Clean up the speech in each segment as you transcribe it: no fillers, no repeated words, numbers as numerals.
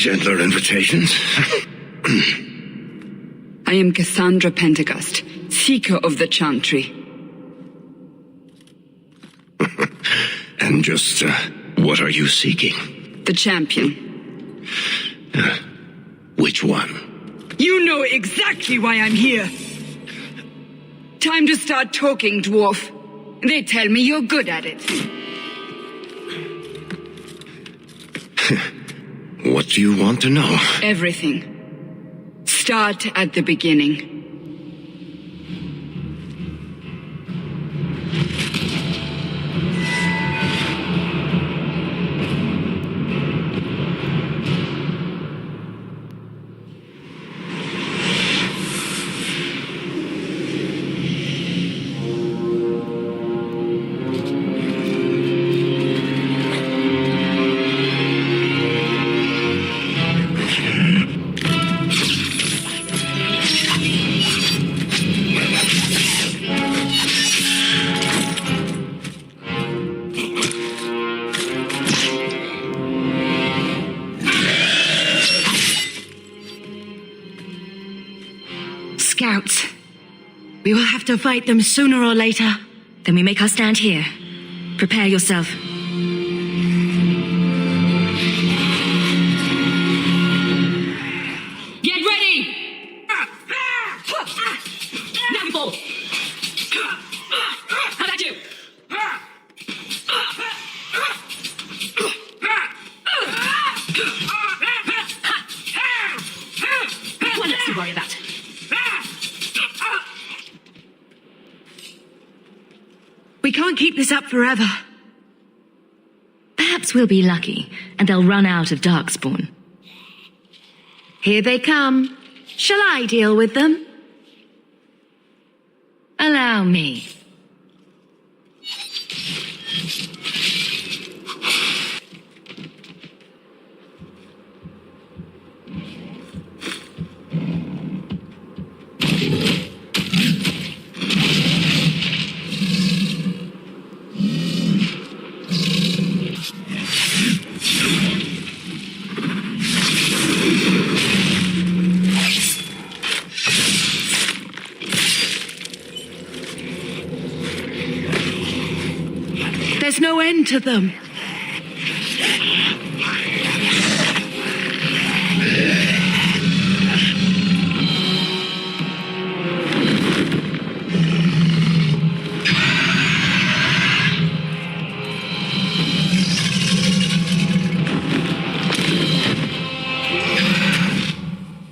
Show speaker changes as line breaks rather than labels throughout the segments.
gentler invitations.
I am Cassandra Pentecost, Seeker of the Chantry.
And just, what are you seeking?
The champion.
Which one?
You know exactly why I'm here. Time to start talking, dwarf. They tell me you're good at it.
What do you want to know?
Everything. Start at the beginning.
Scouts. We will have to fight them sooner or later.
Then we make our stand here. Prepare yourself. Get ready! Now we fall! How about you? One less to worry about.
We can't keep this up forever.
Perhaps we'll be lucky, and they'll run out of Darkspawn.
Here they come. Shall I deal with them?
Allow me.
There's no end to them.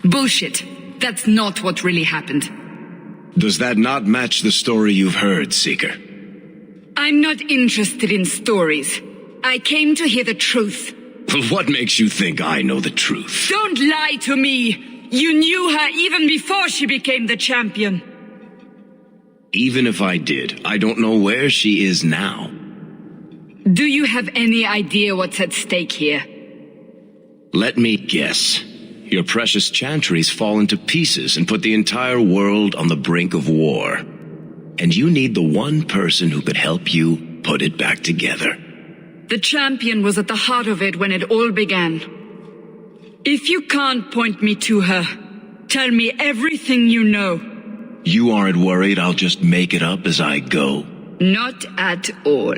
Bullshit. That's not what really happened.
Does that not match the story you've heard, Seeker?
I'm not interested in stories. I came to hear the truth.
What makes you think I know the truth?
Don't lie to me! You knew her even before she became the champion.
Even if I did, I don't know where she is now.
Do you have any idea what's at stake here?
Let me guess. Your precious chantry's fallen to pieces and put the entire world on the brink of war. And you need the one person who could help you put it back together.
The champion was at the heart of it when it all began. If you can't point me to her, tell me everything you know.
You aren't worried I'll just make it up as I go?
Not at all.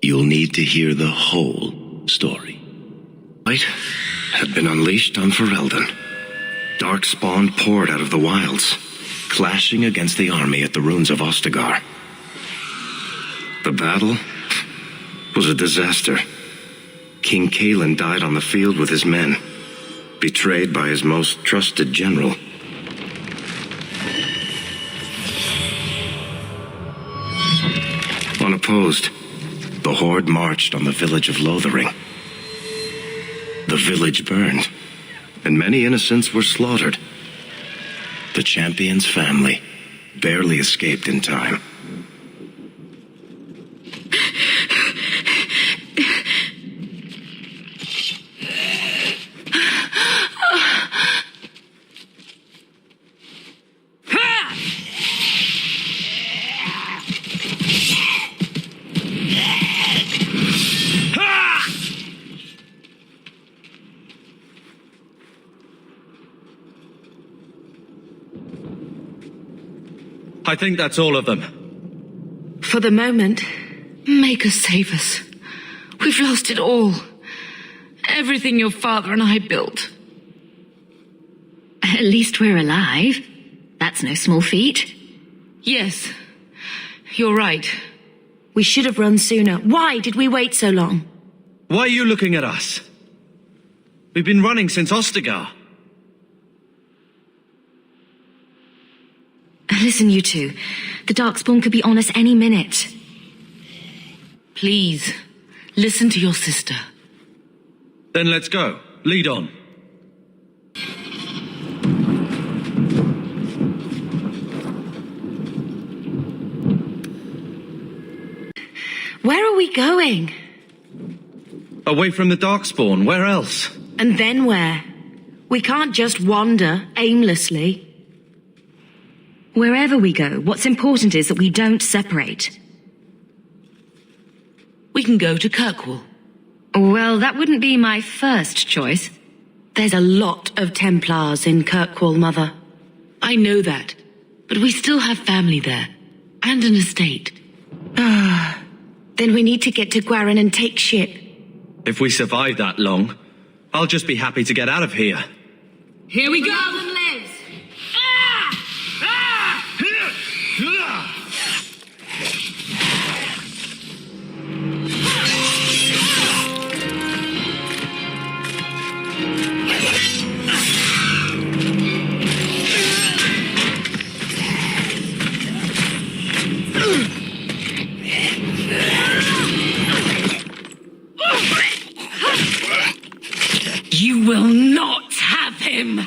You'll need to hear the whole story. Light had been unleashed on Ferelden. Darkspawn poured out of the wilds, clashing against the army at the ruins of Ostagar. The battle was a disaster. King Kalen died on the field with his men, betrayed by his most trusted general. Unopposed, the Horde marched on the village of Lothering. The village burned, and many innocents were slaughtered. The champion's family barely escaped in time.
I think that's all of them.
For the moment, Maker save us. We've lost it all. Everything your father and I built.
At least we're alive. That's no small feat.
Yes, you're right. We should have run sooner. Why did we wait so long?
Why are you looking at us? We've been running since Ostagar.
Listen, you two. The Darkspawn could be on us any minute.
Please, listen to your sister.
Then let's go. Lead on.
Where are we going?
Away from the Darkspawn. Where else?
And then where? We can't just wander aimlessly.
Wherever we go, what's important is that we don't separate.
We can go to Kirkwall.
Well, that wouldn't be my first choice.
There's a lot of Templars in Kirkwall, Mother. I know that, but we still have family there, and an estate. Then we need to get to Gwarin and take ship.
If we survive that long, I'll just be happy to get out of here.
Here we go! You will not have him!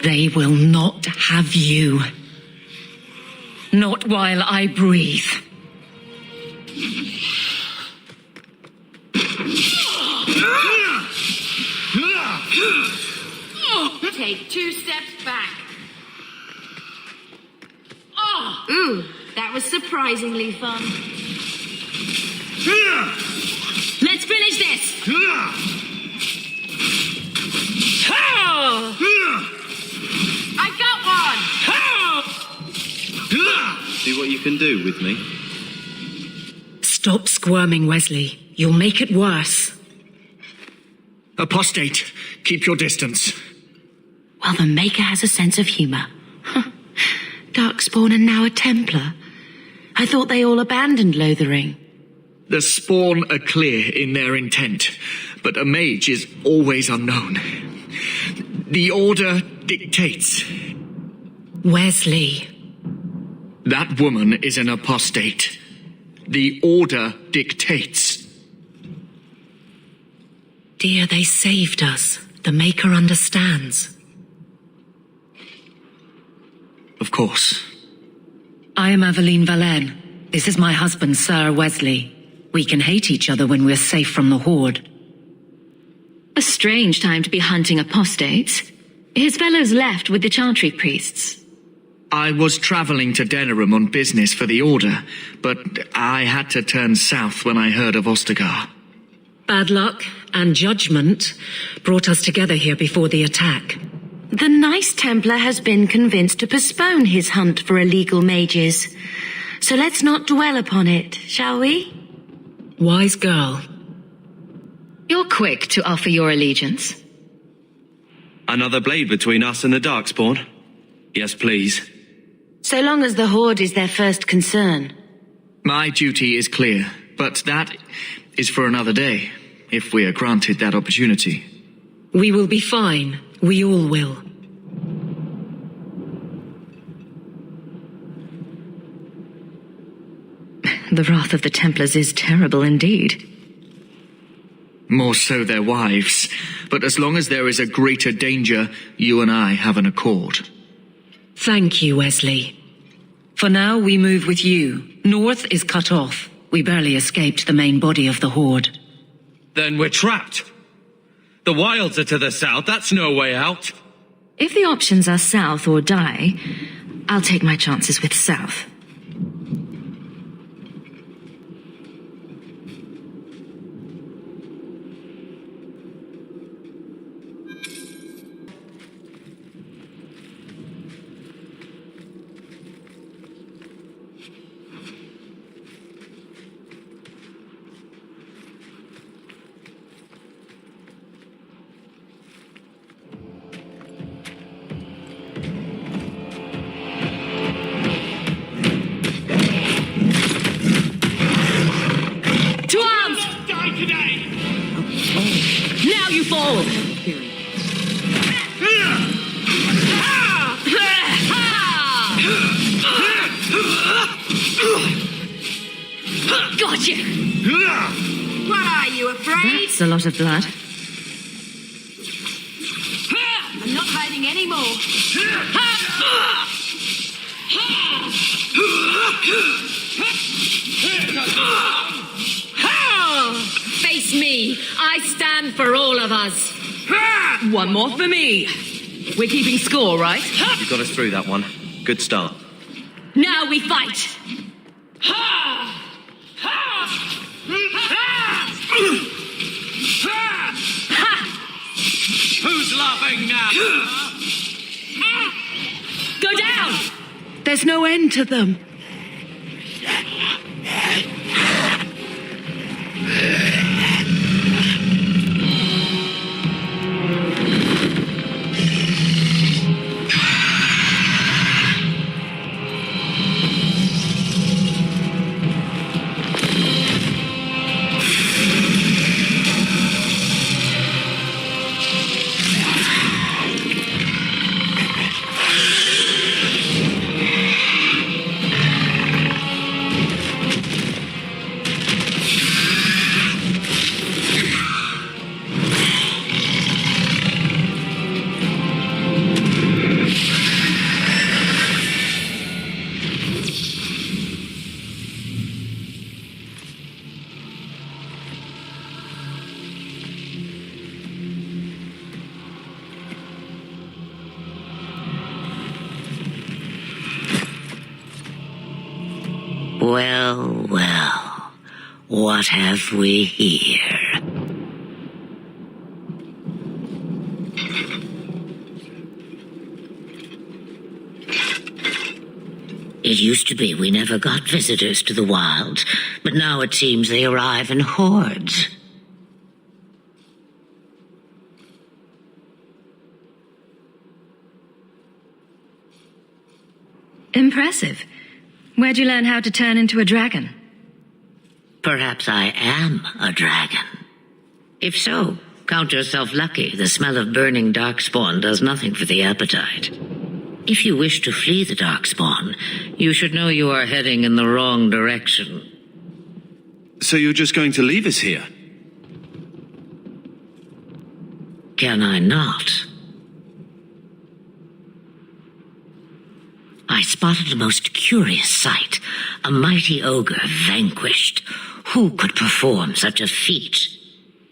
They will not have you. Not while I breathe.
Take 2 steps back. Ooh, that was surprisingly fun. Let's finish this! I got one!
See what you can do with me?
Stop squirming, Wesley. You'll make it worse.
Apostate, keep your distance.
Well, the Maker has a sense of humor. Darkspawn and now a Templar. I thought they all abandoned Lothering.
The Spawn are clear in their intent, but a mage is always unknown. The Order dictates.
Wesley.
That woman is an apostate. The Order dictates.
Dear, they saved us. The Maker understands.
Of course.
I am Aveline Valenne. This is my husband, Sir Wesley. We can hate each other when we're safe from the Horde.
A strange time to be hunting apostates. His fellows left with the Chantry priests.
I was traveling to Denerim on business for the Order, but I had to turn south when I heard of Ostagar.
Bad luck and judgment brought us together here before the attack. The nice Templar has been convinced to postpone his hunt for illegal mages. So let's not dwell upon it, shall we? Wise girl.
You're quick to offer your allegiance.
Another blade between us and the Darkspawn? Yes, please.
So long as the Horde is their first concern.
My duty is clear, but that is for another day, if we are granted that opportunity.
We will be fine. We all will.
The wrath of the Templars is terrible indeed.
More so their wives, but as long as there is a greater danger, you and I have an accord.
Thank you, Wesley. For now, we move with you. North is cut off. We barely escaped the main body of the Horde.
Then we're trapped. The wilds are to the south. That's no way out.
If the options are south or die, I'll take my chances with south. Gotcha!
What are you, afraid?
That's a lot of blood.
I'm not hiding anymore.
Face me. I stand for all of us.
One more for me. We're keeping score, right?
You got us through that one. Good start.
Now we fight.
Who's laughing now?
Go down.
There's no end to them.
Well, well. What have we here? It used to be we never got visitors to the wilds, but now it seems they arrive in hordes.
Impressive. Where'd you learn how to turn into a dragon?
Perhaps I am a dragon. If so, count yourself lucky. The smell of burning darkspawn does nothing for the appetite. If you wish to flee the darkspawn, you should know you are heading in the wrong direction.
So you're just going to leave us here?
Can I not? I spotted a most curious sight. A mighty ogre vanquished. Who could perform such a feat?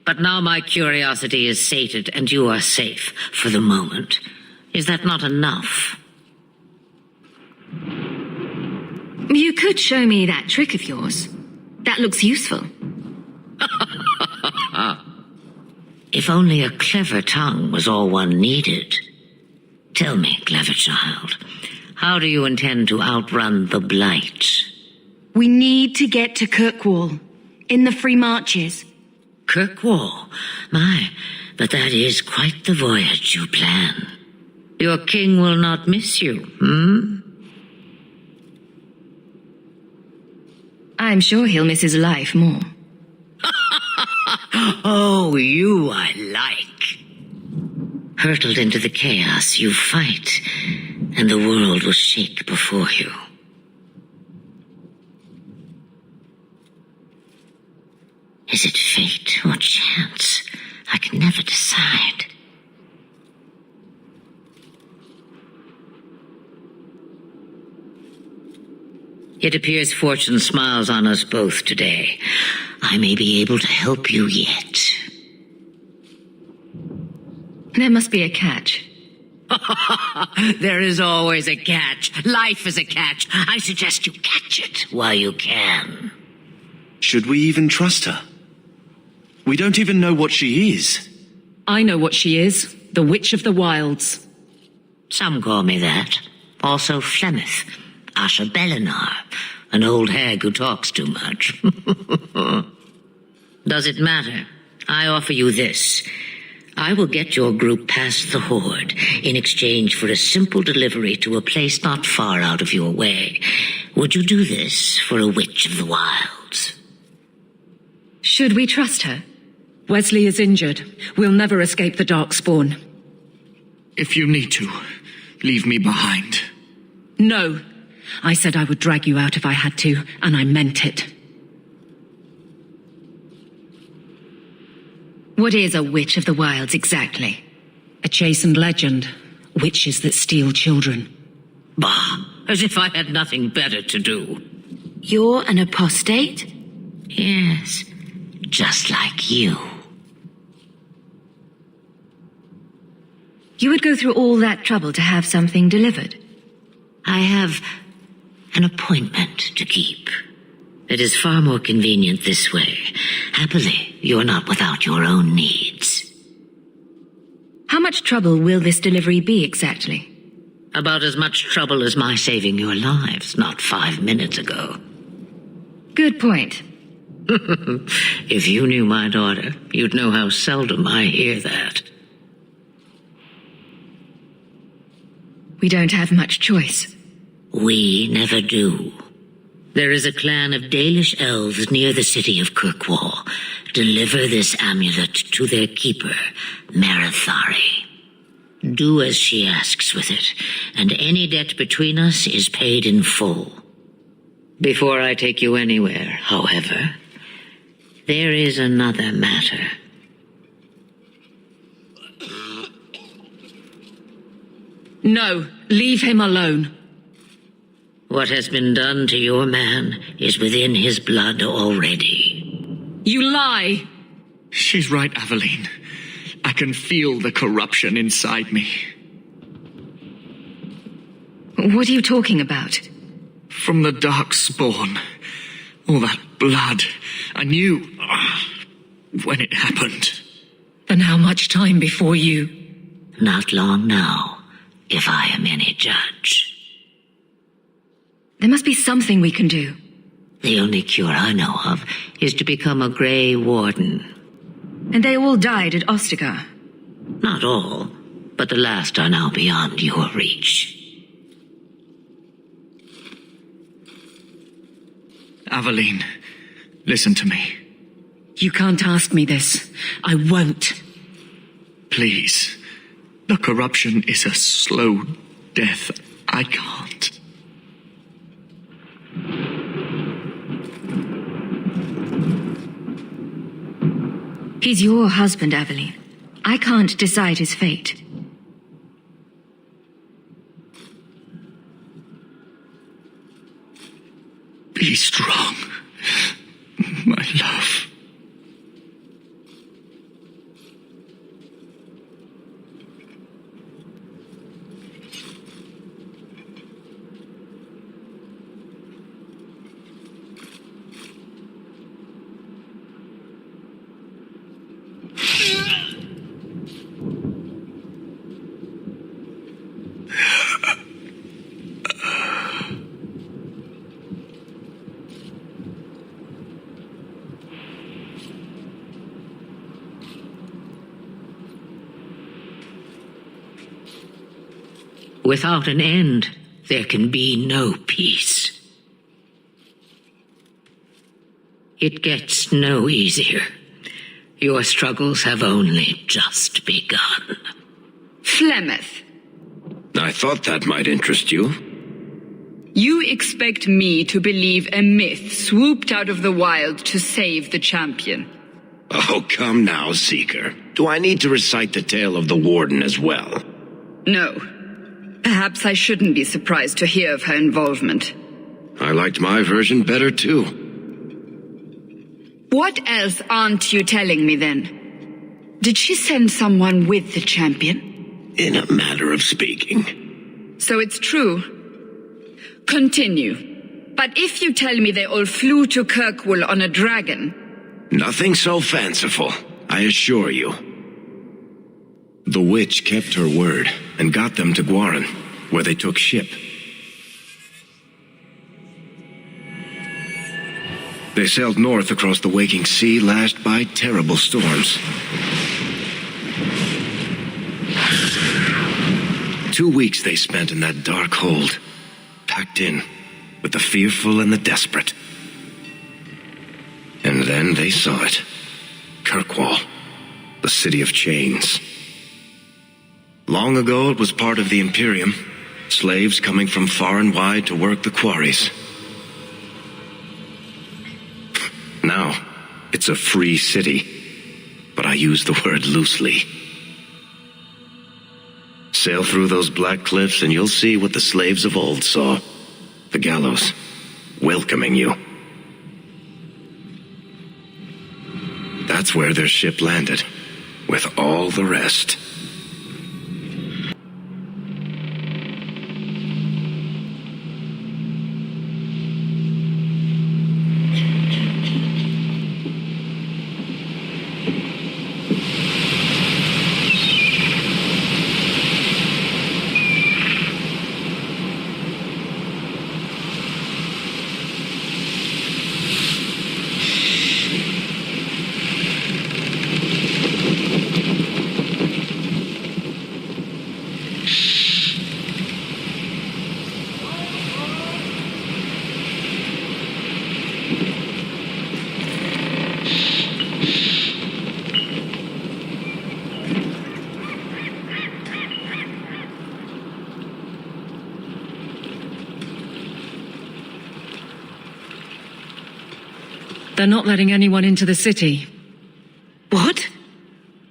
But now my curiosity is sated, and you are safe for the moment. Is that not enough?
You could show me that trick of yours. That looks useful.
If only a clever tongue was all one needed. Tell me, clever child, how do you intend to outrun the Blight?
We need to get to Kirkwall, in the Free Marches.
Kirkwall? My, but that is quite the voyage you plan. Your king will not miss you,
I'm sure he'll miss his life more.
Oh, you I like. Hurtled into the chaos, you fight, and the world will shake before you. Is it fate or chance? I can never decide. It appears fortune smiles on us both today. I may be able to help you yet.
There must be a catch.
There is always a catch. Life is a catch. I suggest you catch it while you can.
Should we even trust her? We don't even know what she is.
I know what she is. The Witch of the Wilds.
Some call me that. Also Flemeth, Asha Belinar, an old hag who talks too much. Does it matter? I offer you this. I will get your group past the Horde in exchange for a simple delivery to a place not far out of your way. Would you do this for a Witch of the Wilds?
Should we trust her?
Wesley is injured. We'll never escape the Darkspawn.
If you need to, leave me behind.
No. I said I would drag you out if I had to, and I meant it.
What is a witch of the wilds exactly?
A chastened legend. Witches that steal children.
Bah, as if I had nothing better to do.
You're an apostate?
Yes, just like you.
You would go through all that trouble to have something delivered?
I have an appointment to keep. It is far more convenient this way. Happily, you're not without your own needs.
How much trouble will this delivery be exactly?
About as much trouble as my saving your lives not 5 minutes ago.
Good point.
If you knew my daughter, you'd know how seldom I hear that.
We don't have much choice.
We never do. There is a clan of Dalish elves near the city of Kirkwall. Deliver this amulet to their keeper, Marithari. Do as she asks with it, and any debt between us is paid in full. Before I take you anywhere, however, there is another matter.
No, leave him alone.
What has been done to your man is within his blood already.
You lie!
She's right, Aveline. I can feel the corruption inside me.
What are you talking about?
From the dark spawn. All that blood. I knew when it happened.
And how much time before you?
Not long now, if I am any judge.
There must be something we can do.
The only cure I know of is to become a Grey Warden.
And they all died at Ostagar.
Not all, but the last are now beyond your reach.
Aveline, listen to me.
You can't ask me this. I won't.
Please. The corruption is a slow death. I can't.
He's your husband, Aveline. I can't decide his fate.
Be strong, my love.
Without an end, there can be no peace. It gets no easier. Your struggles have only just begun.
Flemeth,
I thought that might interest you.
you expect me to believe a myth swooped out of the wild to save the champion?
Oh, come now, Seeker. Do I need to recite the tale of the Warden as well?
No. Perhaps I shouldn't be surprised to hear of her involvement.
I liked my version better, too.
What else aren't you telling me, then? Did she send someone with the champion?
In a matter of speaking.
So it's true. Continue. But if you tell me they all flew to Kirkwall on a dragon...
Nothing so fanciful, I assure you. The witch kept her word and got them to Guaran, where they took ship. They sailed north across the waking sea, lashed by terrible storms. 2 weeks they spent in that dark hold, packed in with the fearful and the desperate. And then they saw it. Kirkwall, the city of chains. Long ago it was part of the Imperium, slaves coming from far and wide to work the quarries. Now, it's a free city, but I use the word loosely. Sail through those black cliffs and you'll see what the slaves of old saw. The gallows, welcoming you. That's where their ship landed, with all the rest.
They're not letting anyone into the city.
What?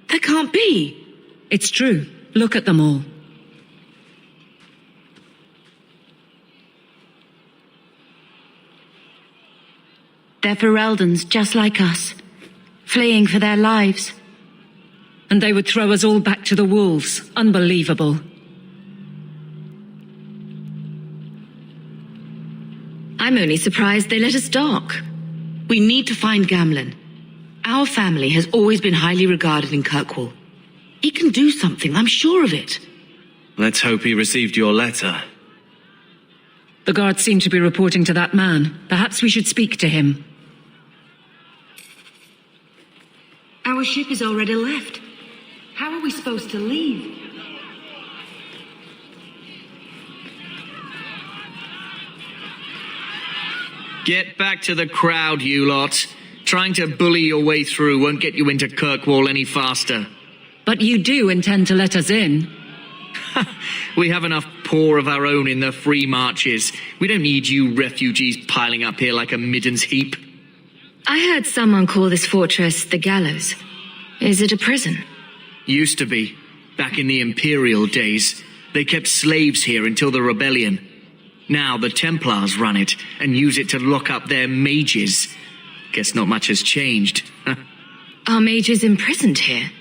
That can't be.
It's true. Look at them all.
They're Fereldans, just like us, fleeing for their lives.
And they would throw us all back to the wolves. Unbelievable.
I'm only surprised they let us dock.
We need to find Gamlen. Our family has always been highly regarded in Kirkwall. He can do something, I'm sure of it.
Let's hope he received your letter.
The guards seem to be reporting to that man. Perhaps we should speak to him.
Our ship is already left. How are we supposed to leave?
Get back to the crowd, you lot. Trying to bully your way through won't get you into Kirkwall any faster.
But you do intend to let us in.
We have enough poor of our own in the free marches. We don't need you refugees piling up here like a middens heap.
I heard someone call this fortress the Gallows. Is it a prison?
Used to be. Back in the Imperial days. They kept slaves here until the rebellion. Now the Templars run it and use it to lock up their mages. Guess not much has changed.
Are mages imprisoned here?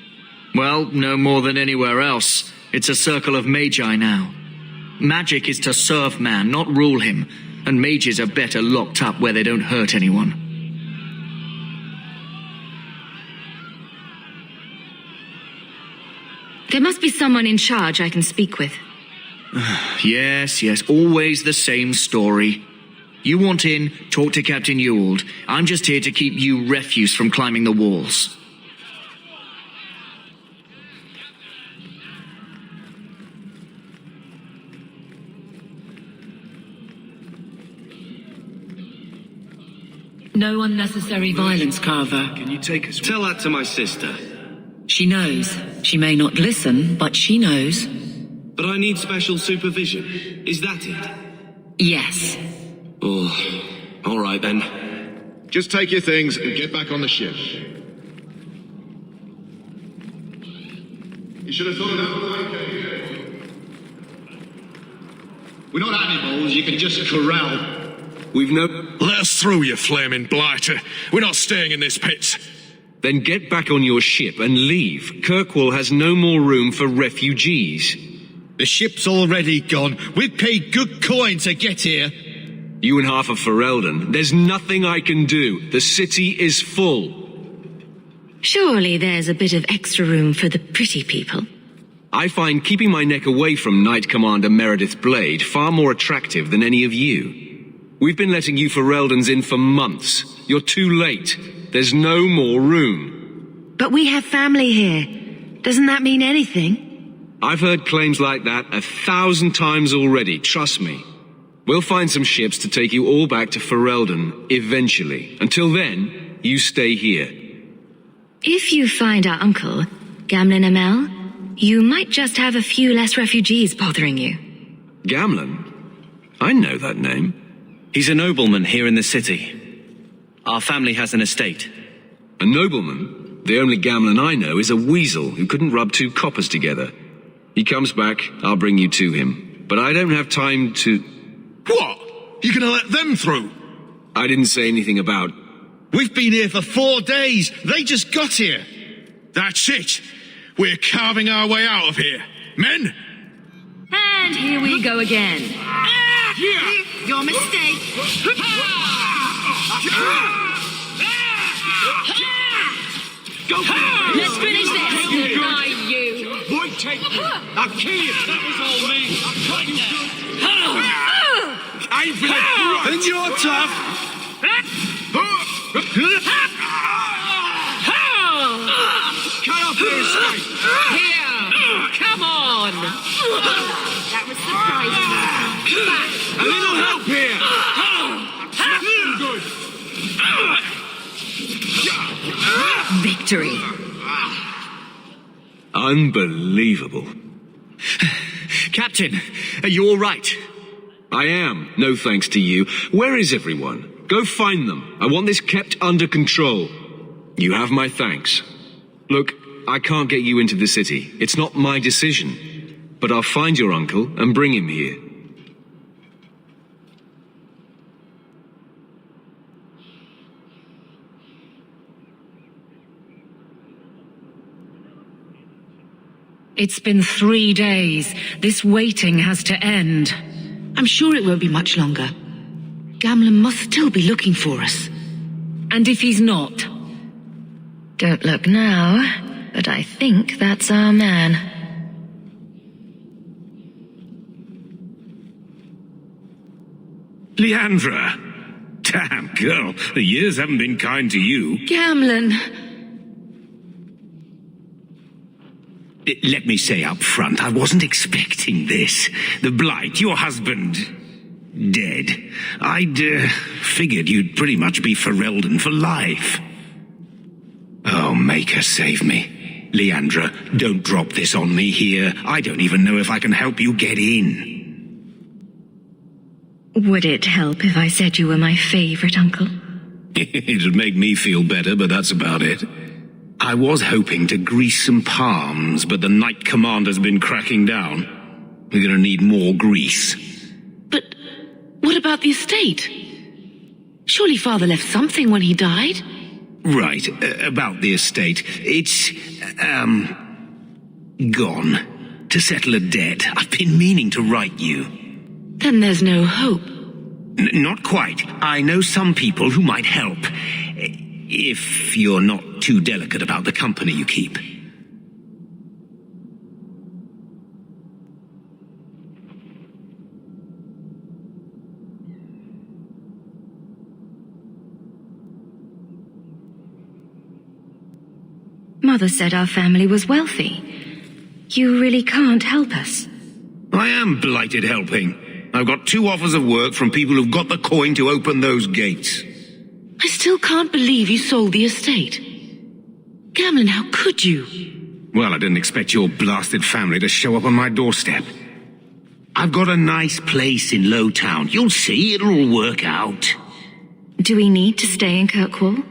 Well, no more than anywhere else. It's a circle of magi now. Magic is to serve man, not rule him. And mages are better locked up where they don't hurt anyone.
There must be someone in charge I can speak with.
Yes, always the same story. You want in, talk to Captain Ewald. I'm just here to keep you refuse from climbing the walls.
No unnecessary violence, Carver.
Can you take us?
Tell that to my sister.
She knows. She may not listen, but she knows.
But I need special supervision. Is that it?
Yes.
Oh, all right then.
Just take your things and get back on the ship. You should have thought of that before you came here. We're not animals you can just corral.
We've no...
Let us through, you flaming blighter. We're not staying in this pit.
Then get back on your ship and leave. Kirkwall has no more room for refugees.
The ship's already gone. We paid good coin to get here.
You and half of Ferelden. There's nothing I can do. The city is full.
Surely there's a bit of extra room for the pretty people.
I find keeping my neck away from Knight Commander Meredith Blade far more attractive than any of you. We've been letting you Fereldans in for months. You're too late. There's no more room.
But we have family here. Doesn't that mean anything?
I've heard claims like that 1,000 times already, trust me. We'll find some ships to take you all back to Ferelden, eventually. Until then, you stay here.
If you find our uncle, Gamlen Amel, you might just have a few less refugees bothering you.
Gamlen? I know that name.
He's a nobleman here in the city. Our family has an estate.
A nobleman? The only Gamlin I know is a weasel who couldn't rub two coppers together. He comes back, I'll bring you to him. But I don't have time to...
What? You gonna let them through?
I didn't say anything about...
We've been here for 4 days. They just got here. That's it. We're carving our way out of here. Men?
And here we go again.
Your mistake.
Go for it!
Let's finish this. Deny you.
Boy, take me! I'll kill you! That was all me! I'll cut you good! I ain't been
Then you're tough.
Cut off their escape!
Here! Come on!
That was surprising.
A little help here! Good!
Victory.
Unbelievable.
Captain, are you all right?
I am, no thanks to you. Where is everyone? Go find them. I want this kept under control. You have my thanks. Look, I can't get you into the city. It's not my decision. But I'll find your uncle and bring him here.
It's been 3 days. This waiting has to end.
I'm sure it won't be much longer. Gamlin must still be looking for us.
And if he's not?
Don't look now, but I think that's our man.
Leandra! Damn, girl, the years haven't been kind to you.
Gamlin!
Let me say up front, I wasn't expecting this. The Blight, your husband, dead. I'd figured you'd pretty much be Ferelden for life. Oh, Maker, save me. Leandra, don't drop this on me here. I don't even know if I can help you get in.
Would it help if I said you were my favorite uncle?
It'd make me feel better, but that's about it. I was hoping to grease some palms, but the Knight Commander's been cracking down. We're gonna need more grease.
But what about the estate? Surely Father left something when he died?
Right, about the estate. It's, gone. To settle a debt. I've been meaning to write you.
Then there's no hope.
Not quite. I know some people who might help. If you're not too delicate about the company you keep.
Mother said our family was wealthy. You really can't help us.
I am blighted helping. I've got 2 offers of work from people who've got the coin to open those gates.
I still can't believe you sold the estate. Gamlin, how could you?
Well, I didn't expect your blasted family to show up on my doorstep. I've got a nice place in Lowtown. You'll see, it'll all work out.
Do we need to stay in Kirkwall?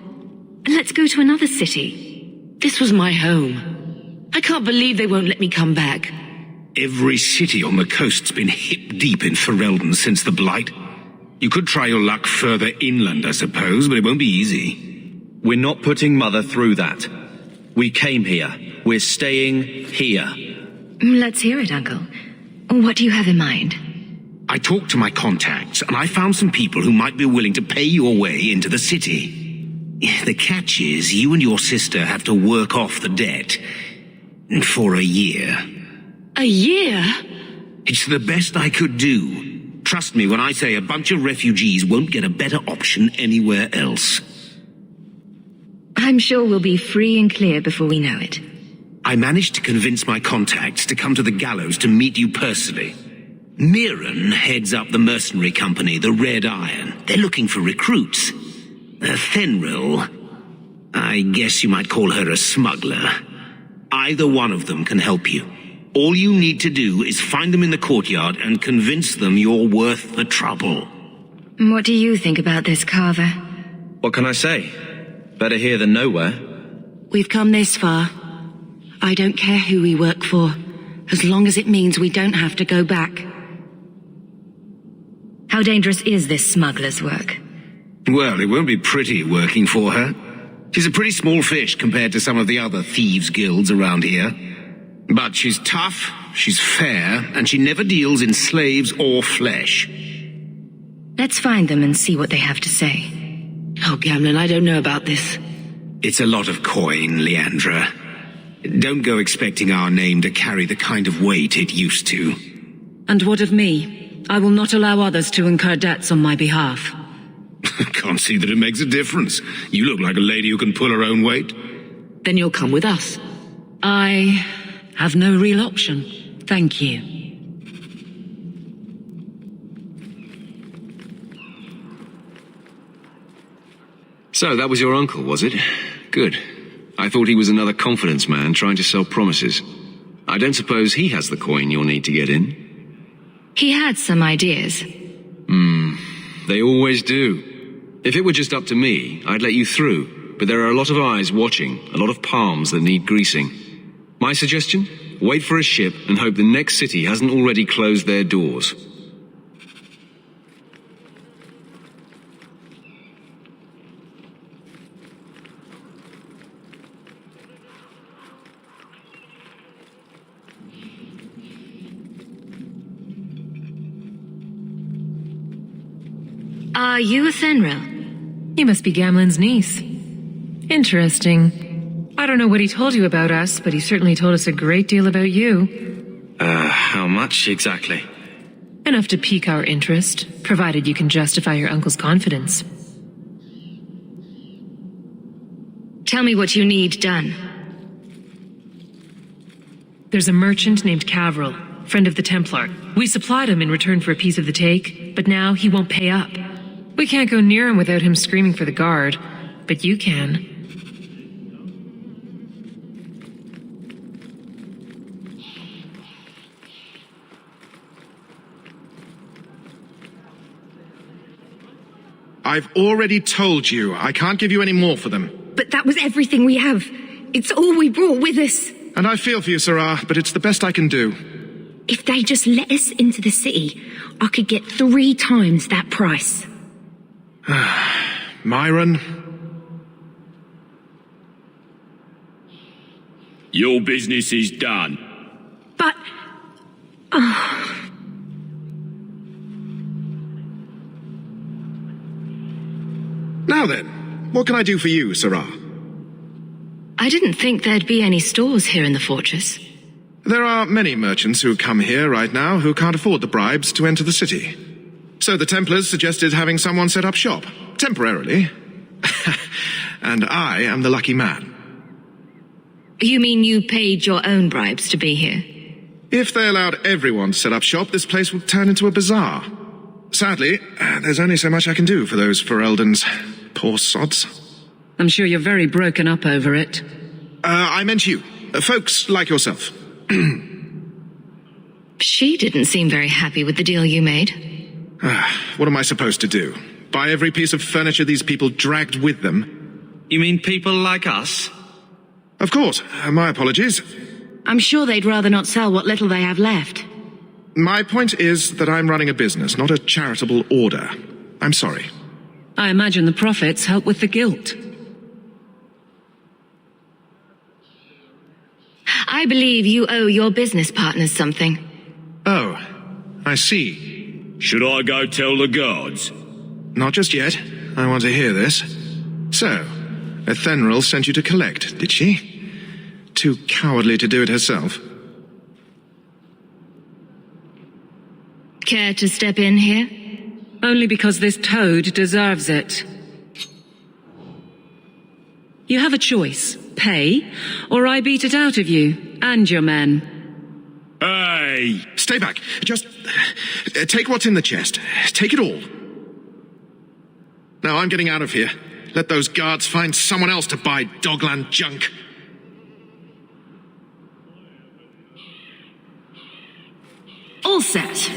Let's go to another city.
This was my home. I can't believe they won't let me come back.
Every city on the coast's been hip-deep in Ferelden since the Blight. You could try your luck further inland, I suppose, but it won't be easy.
We're not putting Mother through that. We came here. We're staying here.
Let's hear it, Uncle. What do you have in mind?
I talked to my contacts, and I found some people who might be willing to pay your way into the city. The catch is, you and your sister have to work off the debt. For a year.
A year?
It's the best I could do. Trust me when I say a bunch of refugees won't get a better option anywhere else.
I'm sure we'll be free and clear before we know it.
I managed to convince my contacts to come to the gallows to meet you personally. Mirren heads up the mercenary company, the Red Iron. They're looking for recruits. Fenril, I guess you might call her a smuggler. Either one of them can help you. All you need to do is find them in the courtyard and convince them you're worth the trouble.
What do you think about this, Carver?
What can I say? Better here than nowhere.
We've come this far. I don't care who we work for, as long as it means we don't have to go back.
How dangerous is this smuggler's work?
Well, it won't be pretty working for her. She's a pretty small fish compared to some of the other thieves' guilds around here. But she's tough, she's fair, and she never deals in slaves or flesh.
Let's find them and see what they have to say.
Oh, Gamlin, I don't know about this.
It's a lot of coin, Leandra. Don't go expecting our name to carry the kind of weight it used to.
And what of me? I will not allow others to incur debts on my behalf.
Can't see that it makes a difference. You look like a lady who can pull her own weight.
Then you'll come with us.
I have no real option. Thank you.
So that was your uncle, was it? Good. I thought he was another confidence man trying to sell promises. I don't suppose he has the coin you'll need to get in.
He had some ideas.
They always do. If it were just up to me, I'd let you through, but there are a lot of eyes watching, a lot of palms that need greasing. My suggestion? Wait for a ship and hope the next city hasn't already closed their doors.
Are you a Fenrir?
You must be Gamlen's niece. Interesting. I don't know what he told you about us, but he certainly told us a great deal about you.
How much exactly?
Enough to pique our interest, provided you can justify your uncle's confidence.
Tell me what you need done.
There's a merchant named Cavril, friend of the Templar. We supplied him in return for a piece of the take, but now he won't pay up. We can't go near him without him screaming for the guard, but you can.
I've already told you, I can't give you any more for them.
But that was everything we have. It's all we brought with us.
And I feel for you, Sarah, but it's the best I can do.
If they just let us into the city, I could get 3 times that price.
Myron?
Your business is done.
But...
Now then, what can I do for you, Sarah?
I didn't think there'd be any stores here in the fortress.
There are many merchants who come here right now who can't afford the bribes to enter the city. So the Templars suggested having someone set up shop, temporarily. And I am the lucky man.
You mean you paid your own bribes to be here?
If they allowed everyone to set up shop, this place would turn into a bazaar. Sadly, there's only so much I can do for those Fereldans. Poor sods.
I'm sure you're very broken up over it.
I meant you. Folks like yourself.
She didn't seem very happy with the deal you made.
What am I supposed to do? Buy every piece of furniture these people dragged with them?
You mean people like us?
Of course. My apologies.
I'm sure they'd rather not sell what little they have left.
My point is that I'm running a business, not a charitable order. I'm sorry.
I imagine the profits help with the guilt.
I believe you owe your business partners something.
Oh, I see.
Should I go tell the guards?
Not just yet. I want to hear this. So, Ethenril sent you to collect, did she? Too cowardly to do it herself.
Care to step in here?
Only because this toad deserves it. You have a choice. Pay, or I beat it out of you, and your men.
Hey!
Stay back. Just take what's in the chest. Take it all. Now I'm getting out of here. Let those guards find someone else to buy Dogland junk.
All set.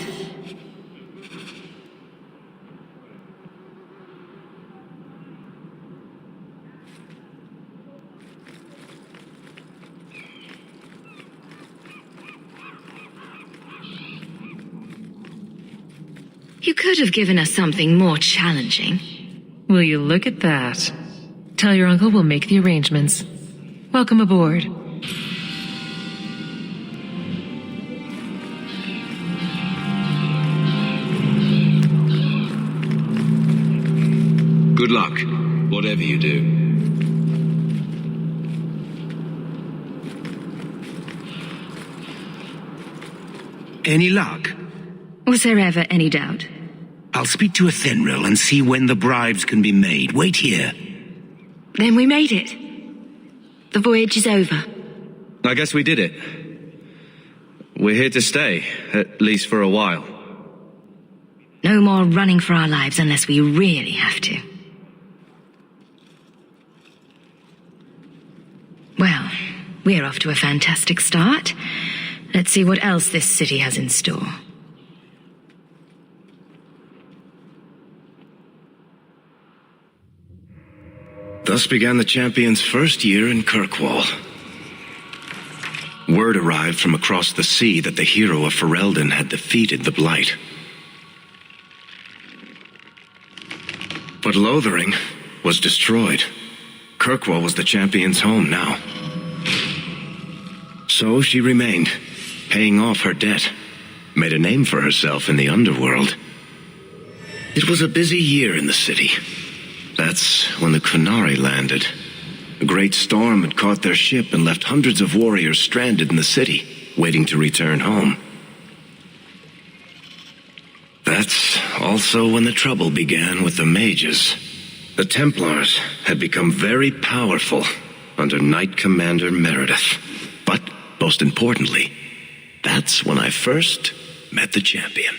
You could have given us something more challenging.
Will you look at that? Tell your uncle we'll make the arrangements. Welcome aboard.
Good luck, whatever you do.
Any luck?
Was there ever any doubt?
I'll speak to Athenril and see when the bribes can be made. Wait here.
Then we made it. The voyage is over.
I guess we did it. We're here to stay, at least for a while.
No more running for our lives unless we really have to. Well, we're off to a fantastic start. Let's see what else this city has in store.
Thus began the champion's first year in Kirkwall. Word arrived from across the sea that the hero of Ferelden had defeated the Blight. But Lothering was destroyed. Kirkwall was the champion's home now. So she remained, paying off her debt, made a name for herself in the underworld. It was a busy year in the city. That's when the Kunari landed. A great storm had caught their ship and left hundreds of warriors stranded in the city, waiting to return home. That's also when the trouble began with the mages. The Templars had become very powerful under Knight Commander Meredith. But, most importantly, that's when I first met the champion.